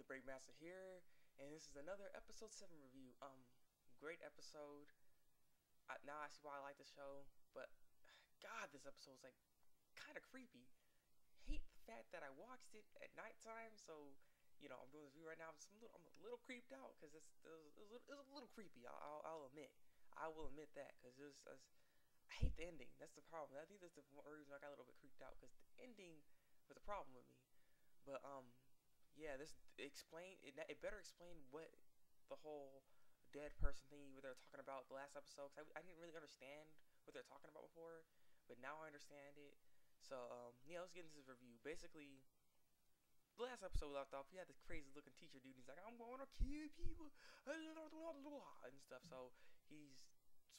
Thabreakmasta here, and this is another episode 7 review. Great episode. Now I see why I like the show, but God, this episode was like kind of creepy. Hate the fact that I watched it at nighttime, so I'm doing this review right now. I'm a little creeped out because it was a little creepy. I'll admit. I will admit that because I hate the ending. That's the problem. I think that's the reason I got a little bit creeped out because the ending was a problem with me. But yeah, it better explain what the whole dead person thingy what they were talking about the last episode. Cause I didn't really understand what they're talking about before, but now I understand it. So yeah, let's get into this review. Basically, the last episode left off, you had this crazy looking teacher dude. He's like, I'm going to kill people and stuff. So he's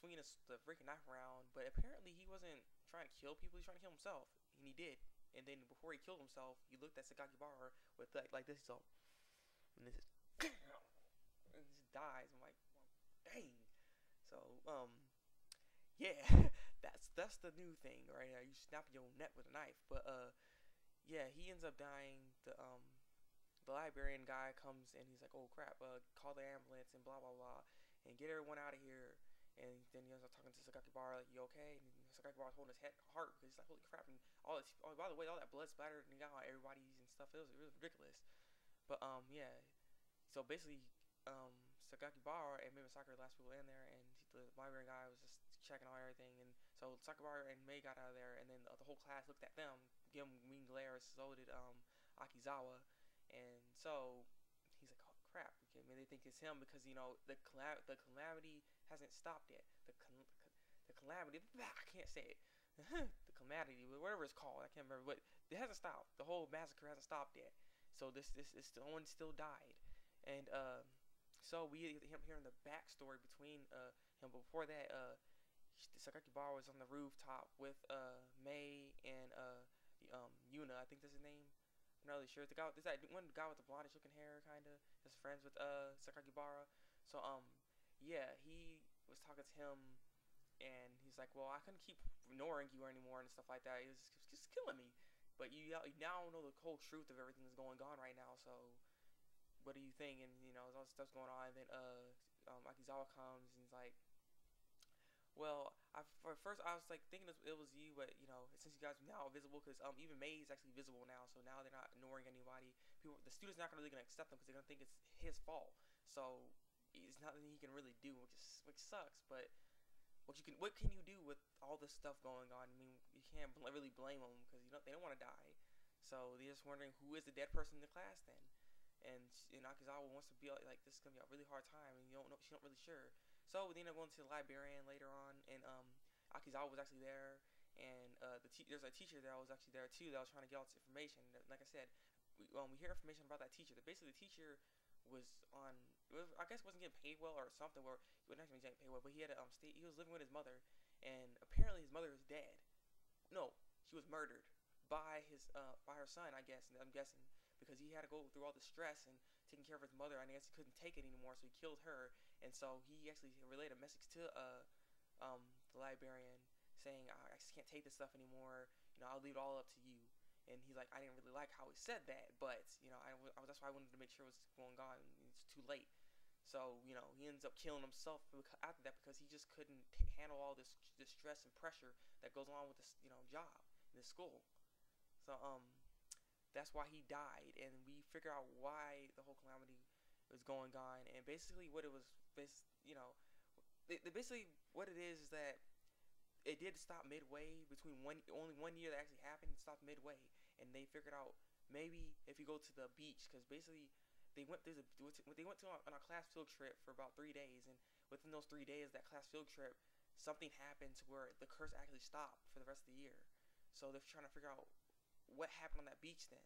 swinging the freaking knife around, but apparently he wasn't trying to kill people. He's trying to kill himself, and he did. And then before he killed himself, he looked at Sakakibara with like this, so and this is and he just dies. I'm like, well, dang. So yeah, that's the new thing right now. You snap your neck with a knife, but yeah, he ends up dying. The librarian guy comes and he's like, oh crap, call the ambulance and blah blah blah, and get everyone out of here. And then he ends up talking to Sakakibara, like, you okay? And Sakakibara's holding his heart because he's like, holy crap. And by the way, all that blood splattered and got on everybody's and stuff. It was ridiculous. But, yeah. So basically, Sakakibara and Mei Masakura, the last people in there, and the librarian guy was just checking on everything. And so Sakakibara and Mei got out of there, and then the whole class looked at them, gave them mean glares, so did Akizawa. And so he's like, oh crap, okay, maybe they think it's him because the calamity hasn't stopped yet. The calamity, I can't say it. The calamity, whatever it's called, I can't remember, but it hasn't stopped. The whole massacre hasn't stopped yet. So this one still died, and so we him hearing the backstory between him. But before that, Sakakibara was on the rooftop with Mei and Yuna, I think that's his name. I'm not really sure. The guy, there's that one guy with the blondish looking hair, kinda. Is friends with Sakakibara. So yeah, he was talking to him, and he's like, well, I couldn't keep ignoring you anymore and stuff like that. It was just killing me. But you now know the whole truth of everything that's going on right now. So what do you think? And all this stuff's going on. And then Akizawa comes and he's like, well, for first I was like thinking it was you, but since you guys are now visible, because even Mei is actually visible now, so now they're not ignoring anybody. The students not really gonna accept them because they're gonna think it's his fault. So it's nothing he can really do, which sucks. But what can you do with all this stuff going on? I mean, you can't really blame them because they don't want to die. So they're just wondering who is the dead person in the class then. And Akizawa wants to be like this is gonna be a really hard time, and she's not really sure. So they end up going to the librarian later on, and Akizawa was actually there, and there's a teacher that was actually there too that was trying to get all this information. Like I said, we hear information about that teacher. That basically the teacher was I guess wasn't getting paid well or something, where he wasn't actually getting paid well, but he had he was living with his mother, and apparently his mother is dead. No, she was murdered by her son, I guess, and I'm guessing because he had to go through all the stress and taking care of his mother, and I guess he couldn't take it anymore, so he killed her. And so he actually relayed a message to the librarian saying, I just can't take this stuff anymore. I'll leave it all up to you. And he's like, I didn't really like how he said that, but that's why I wanted to make sure what's going on. It's too late. So he ends up killing himself after that because he just couldn't handle all this stress and pressure that goes along with this job in this school. So that's why he died, and we figure out why the whole calamity was going on. And basically what it was, basically what it is that it did stop midway between only 1 year that actually happened. It stopped midway, and they figured out maybe if you go to the beach, because basically they went on a class field trip for about 3 days, and within those 3 days that class field trip, something happened to where the curse actually stopped for the rest of the year. So they're trying to figure out what happened on that beach then.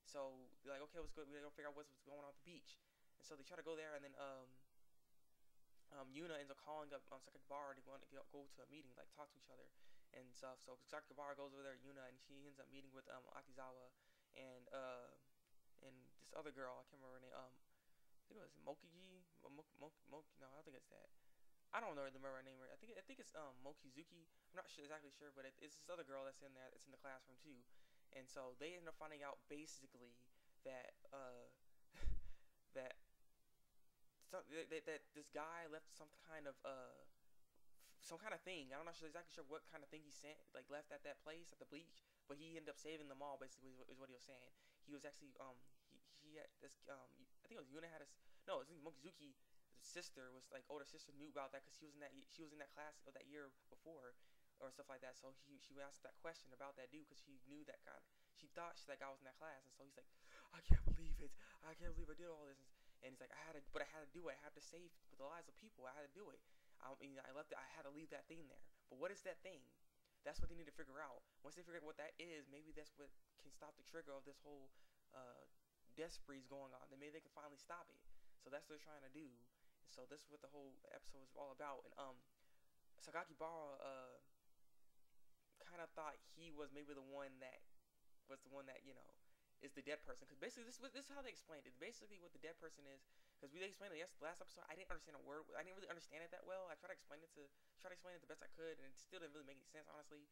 So they're like, okay, let's go. We're gonna figure out what's going on at the beach. And so they try to go there, and then Yuna ends up calling up Sakakibara to go to a meeting, like talk to each other and stuff. So Sakakibara goes over there, Yuna, and she ends up meeting with Akizawa and this other girl. I can't remember her name. I think it was Mokiji. No, I don't think it's that. I don't know remember her name. I think it's Mokizuki. I'm not exactly sure, but it's this other girl that's in there. It's in the classroom too. And so they end up finding out basically that that this guy left some kind of thing. I'm not sure exactly sure what kind of thing he sent, like left at that place at the bleach, but he ended up saving them all. Basically, is what he was saying. He was actually he had this I think it was Yuna had a no, it was Mochizuki's sister was like older sister knew about that because she was in that class of that year before or stuff like that. So she asked that question about that dude because she knew that kind of she thought that guy was in that class, and so he's like, I can't believe it. I can't believe I did all this. And he's like, but I had to do it. I had to save the lives of people. I had to do it. I mean, I had to leave that thing there. But what is that thing? That's what they need to figure out. Once they figure out what that is, maybe that's what can stop the trigger of this whole death sprees going on. Then maybe they can finally stop it. So that's what they're trying to do. So this is what the whole episode is all about. And Sakakibara kind of thought he was maybe the one that is the dead person, because basically this is how they explained it. Basically, what the dead person is, because they explained it last episode. I didn't understand a word. I didn't really understand it that well. I tried to explain it the best I could, and it still didn't really make any sense. Honestly,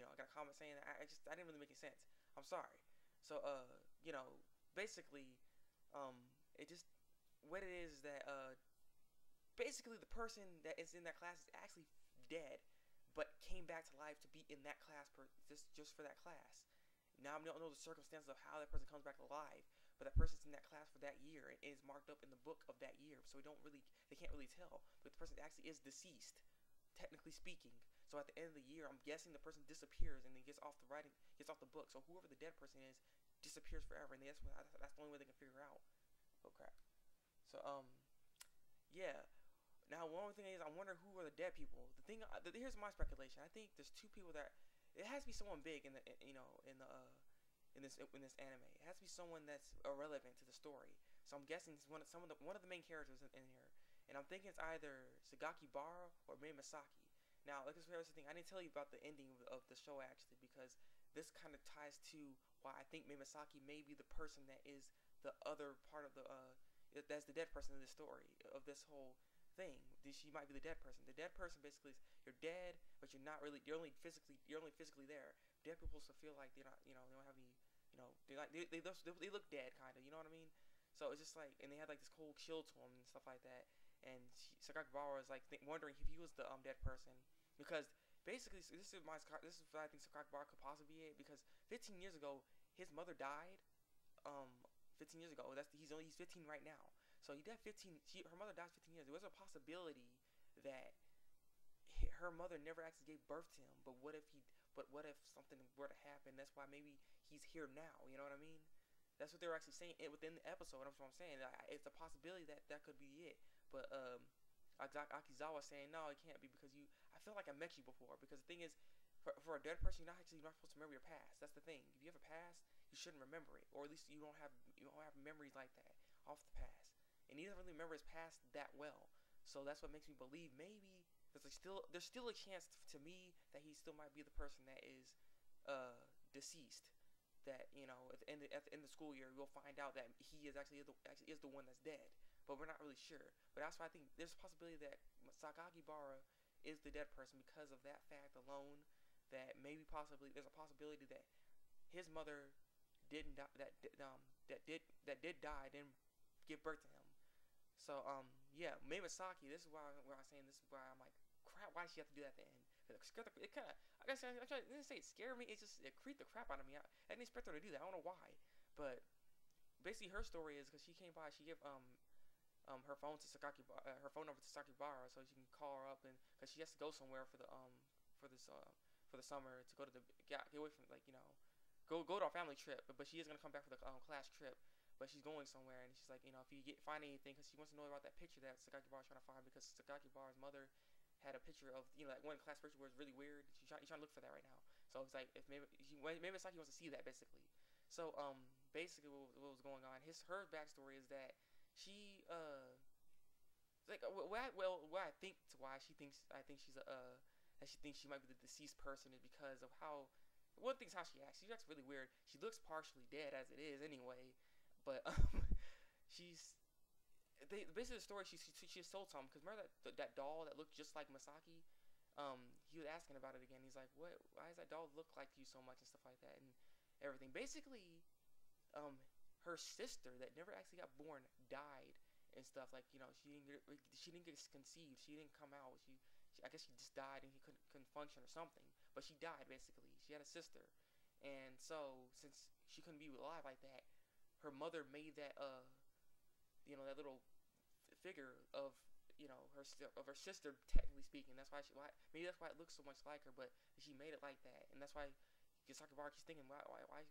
I got a comment saying that I didn't really make any sense. I'm sorry. So basically, it just what it is that basically the person that is in that class is actually dead, but came back to life to be in that class just for that class. Now I don't know the circumstances of how that person comes back alive, but that person's in that class for that year and is marked up in the book of that year. So they can't really tell. But the person actually is deceased, technically speaking. So at the end of the year, I'm guessing the person disappears and then gets off the book. So whoever the dead person is disappears forever, and that's the only way they can figure out. Oh crap. So yeah. Now one thing is, I wonder who are the dead people. Here's my speculation. I think there's two people that. It has to be someone big in this anime. It has to be someone that's irrelevant to the story. So I'm guessing it's one of the main characters in here, and I'm thinking it's either Sakakibara or Mei Masaki. Now, like this thing, I didn't tell you about the ending of the show actually, because this kind of ties to why I think Mei Masaki may be the person that is the other part of that's the dead person in this story of this whole thing. She might be the dead person. The dead person basically is you're dead, but you're not really. You're only physically there. Dead people still feel like they're not. They don't have any. They look dead, kind of. You know what I mean? So it's just like, and they had like this cold chill to them and stuff like that. And Sakakibara is like wondering if he was the dead person, because basically this is what I think Sakakibara could possibly be it, because 15 years ago his mother died. 15 years ago. He's 15 right now. So he died 15. Her mother died 15 years. There was a possibility that her mother never actually gave birth to him. But what if something were to happen? That's why maybe he's here now. You know what I mean? That's what they were actually saying within the episode. That's what I'm saying. It's a possibility that could be it. But Akizawa saying no, it can't be, because I feel like I met you before. Because the thing is, for a dead person, you're not supposed to remember your past. That's the thing. If you have a past, you shouldn't remember it, or at least you don't have memories like that off the past. And he doesn't really remember his past that well. So that's what makes me believe maybe there's still a chance to me that he still might be the person that is deceased. That at the end of the school year, we'll find out that he is actually is the one that's dead. But we're not really sure. But that's why I think there's a possibility that Sakakibara is the dead person because of that fact alone. That maybe there's a possibility that his mother did die, didn't give birth to him. So yeah, Mei Masaki. This is why I'm saying this is why I'm like, crap. Why did she have to do that at the end? It kind of, I guess I didn't say it scared me. It creeped the crap out of me. I didn't expect her to do that. I don't know why, but basically her story is because she came by. She gave her phone to her phone number to Sakakibara, so she can call her up, and because she has to go somewhere for the summer to go to get away from go to a family trip, but she is gonna come back for the class trip. But she's going somewhere, and she's like, if you find anything, because she wants to know about that picture that Sakakibara's trying to find, because Sakakibara's mother had a picture of, that one class picture where it's really weird. She's trying to look for that right now. So it's like, if maybe Masaki wants to see that, basically. So basically what was going on, her backstory is that she what I think to why she thinks she might be the deceased person is because of how. One thing's how she acts. She acts really weird. She looks partially dead as it is anyway. But basically the story she sold something, because remember that doll that looked just like Masaki. He was asking about it again. He's like, what? Why does that doll look like you so much and stuff like that and everything. Basically, her sister that never actually got born died and stuff. Like, you know, she didn't get conceived. She didn't come out. I guess she just died and he couldn't function or something. But she died basically. She had a sister, and so since she couldn't be alive like that, her mother made that you know, that little figure of, you know, her sister, technically speaking. That's why maybe that's why it looks so much like her, but she made it like that, and that's why Sakibara's thinking, why like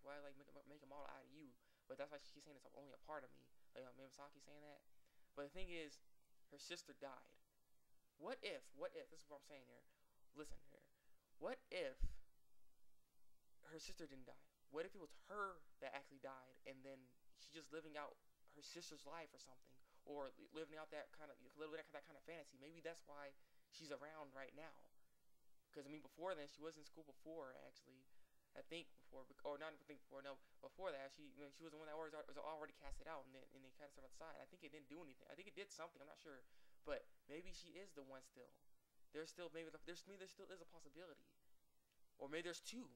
make a model out of you? But that's why she's saying it's only a part of me. Like Misaki saying that. But the thing is, her sister died. What if? This is what I'm saying here. Listen here. What if her sister didn't die? What if it was her that actually died, and then she's just living out her sister's life or something, or living out that kind of fantasy? Maybe that's why she's around right now. Because I mean, before then, she was in school before, actually. I think before, or not think before. No, before that, she was the one that was already casted out, and they cast her outside. I think it didn't do anything. I think it did something. I'm not sure, but maybe she is the one still. There's still there still is a possibility, or maybe there's two.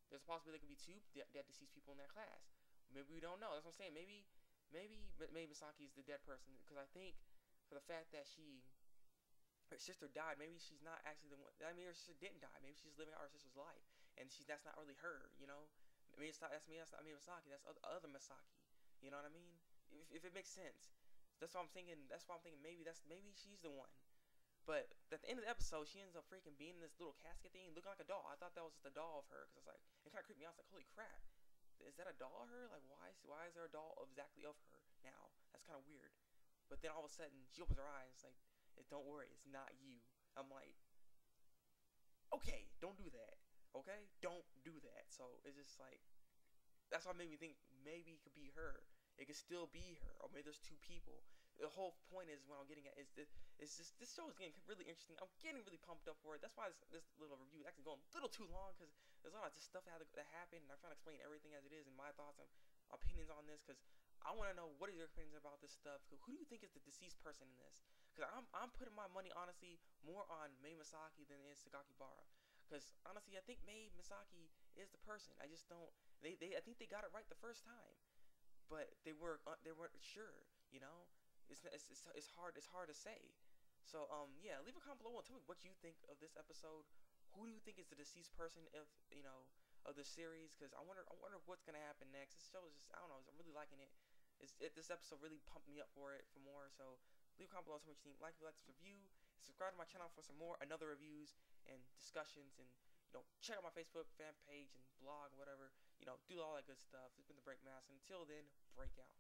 There's a possibility there could be two dead deceased people in that class. Maybe we don't know. That's what I'm saying. Maybe Misaki is the dead person, because I think for the fact that her sister died, maybe she's not actually the one. I mean, her sister didn't die. Maybe she's living out her sister's life, and that's not really her, you know. I mean, that's Misaki. That's other Misaki. You know what I mean? If it makes sense, that's what I'm thinking. That's why I'm thinking maybe she's the one. But at the end of the episode, she ends up freaking being in this little casket thing, looking like a doll. I thought that was just a doll of her, because I was like, it kind of creeped me out. I was like, holy crap, is that a doll of her? Like, why is there a doll exactly of her now? That's kind of weird. But then all of a sudden, she opens her eyes, like, don't worry, it's not you. I'm like, okay, don't do that. Okay, don't do that. So it's just like, that's what made me think maybe it could be her. It could still be her, or maybe there's two people. The whole point is, what I'm getting at is this show is getting really interesting. I'm getting really pumped up for it. That's why this little review is actually going a little too long, because there's a lot of just stuff that happened, and I'm trying to explain everything as it is and my thoughts and opinions on this, because I want to know, what are your opinions about this stuff? Who do you think is the deceased person in this? Because I'm putting my money, honestly, more on Mei Misaki than it is Sakakibara. Because honestly, I think Mei Misaki is the person. I just don't. I think they got it right the first time, but they weren't sure. You know, it's hard to say. So yeah, leave a comment below and tell me what you think of this episode. Who do you think is the deceased person of the series? Because I wonder what's gonna happen next. This show is just, I don't know. I'm really liking it. This episode really pumped me up for more. So leave a comment below and tell me what you think. Like this review. Subscribe to my channel for some more another reviews and discussions, and check out my Facebook fan page and blog, whatever. Do all that good stuff. It's been the Thabreakmasta. Until then, break out.